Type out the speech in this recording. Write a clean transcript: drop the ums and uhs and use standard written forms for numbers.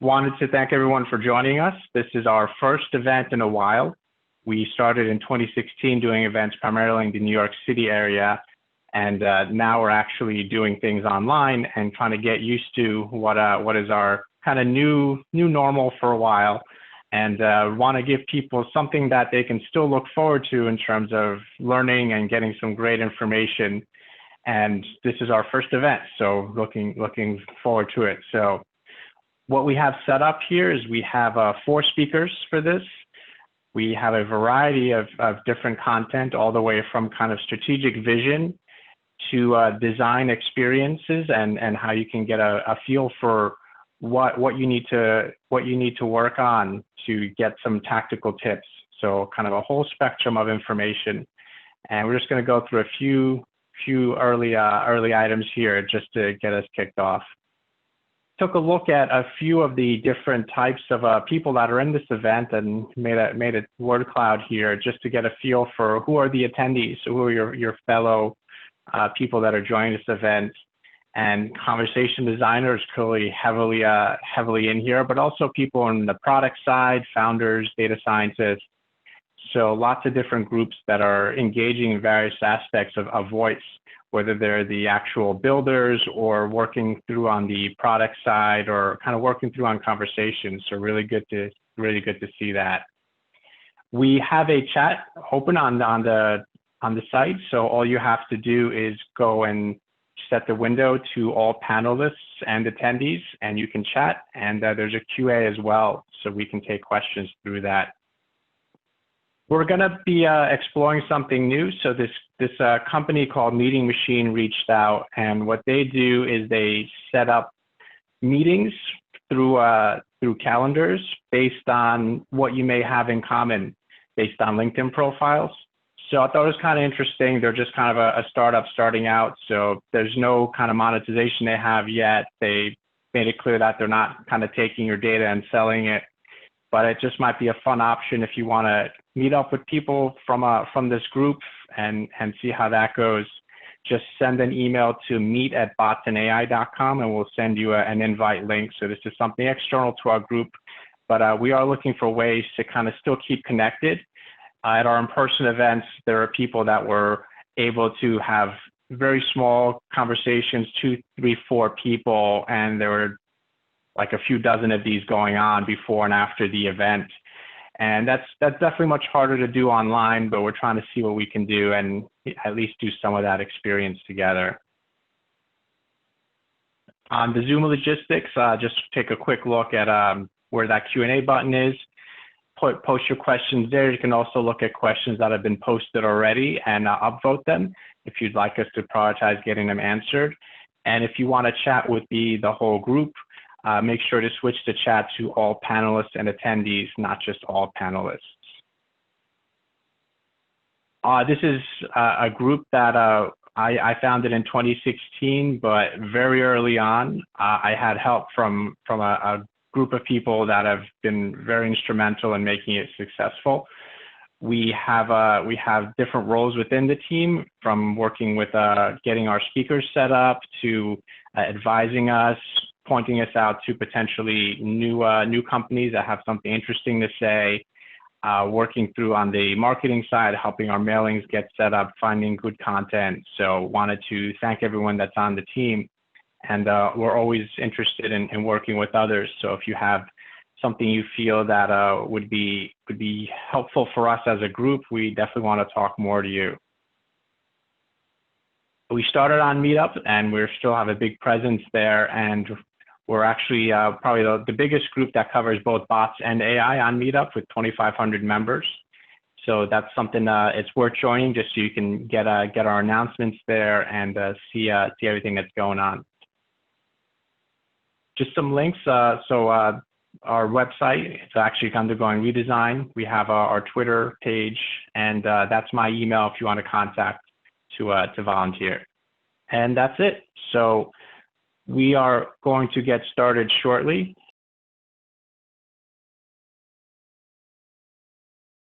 Wanted to thank everyone for joining us. This is our first event in a while. We started in 2016 doing events primarily in the New York City area, and now we're actually doing things online and trying to get used to what is our kind of new normal for a while, and want to give people something that they can still look forward to in terms of learning and getting some great information. And this is our first event, so looking forward to it. So what we have set up here is we have 4 speakers for this. We have a variety of different content, all the way from kind of strategic vision to design experiences and how you can get a feel for what you need to work on to get some tactical tips. So kind of a whole spectrum of information. And we're just going to go through a few early items here just to get us kicked off. Took a look at a few of the different types of people that are in this event and made a word cloud here just to get a feel for who are the attendees, so who are your fellow people that are joining this event. And conversation designers clearly heavily in here, but also people on the product side, founders, data scientists. So lots of different groups that are engaging in various aspects of voice, whether they're the actual builders or working through on the product side or kind of working through on conversations. So really good to see that. We have a chat open on the site. So all you have to do is go and set the window to all panelists and attendees, and you can chat. And there's a QA as well, so we can take questions through that. We're going to be exploring something new. So this company called Meeting Machine reached out, and what they do is they set up meetings through calendars based on what you may have in common based on LinkedIn profiles. So I thought it was kind of interesting. They're just kind of a startup starting out, so there's no kind of monetization they have yet. They made it clear that they're not kind of taking your data and selling it, but it just might be a fun option if you want to meet up with people from this group and see how that goes. Just send an email to meet@botsandai.com and we'll send you an invite link. So this is something external to our group, but we are looking for ways to kind of still keep connected. At our in-person events, there are people that were able to have very small conversations, 2, 3, 4 people, and there were like a few dozen of these going on before and after the event. And that's definitely much harder to do online, but we're trying to see what we can do and at least do some of that experience together. On the Zoom logistics, just take a quick look at where that Q&A button is. Post your questions there. You can also look at questions that have been posted already and upvote them if you'd like us to prioritize getting them answered. And if you want to chat with the whole group, make sure to switch the chat to all panelists and attendees, not just all panelists. This is a group that I founded in 2016, but very early on, I had help from a group of people that have been very instrumental in making it successful. We have different roles within the team, from working with getting our speakers set up to advising us, pointing us out to potentially new companies that have something interesting to say, working through on the marketing side, helping our mailings get set up, finding good content. So wanted to thank everyone that's on the team. And we're always interested in working with others. So if you have something you feel that would be helpful for us as a group, we definitely want to talk more to you. We started on Meetup, and we still have a big presence there. And we're actually probably the biggest group that covers both bots and AI on Meetup with 2,500 members. So that's something it's worth joining just so you can get our announcements there and see everything that's going on. Just some links. So our website, it's actually undergoing redesign. We have our Twitter page, and that's my email if you want to contact to volunteer. And that's it. So we are going to get started shortly.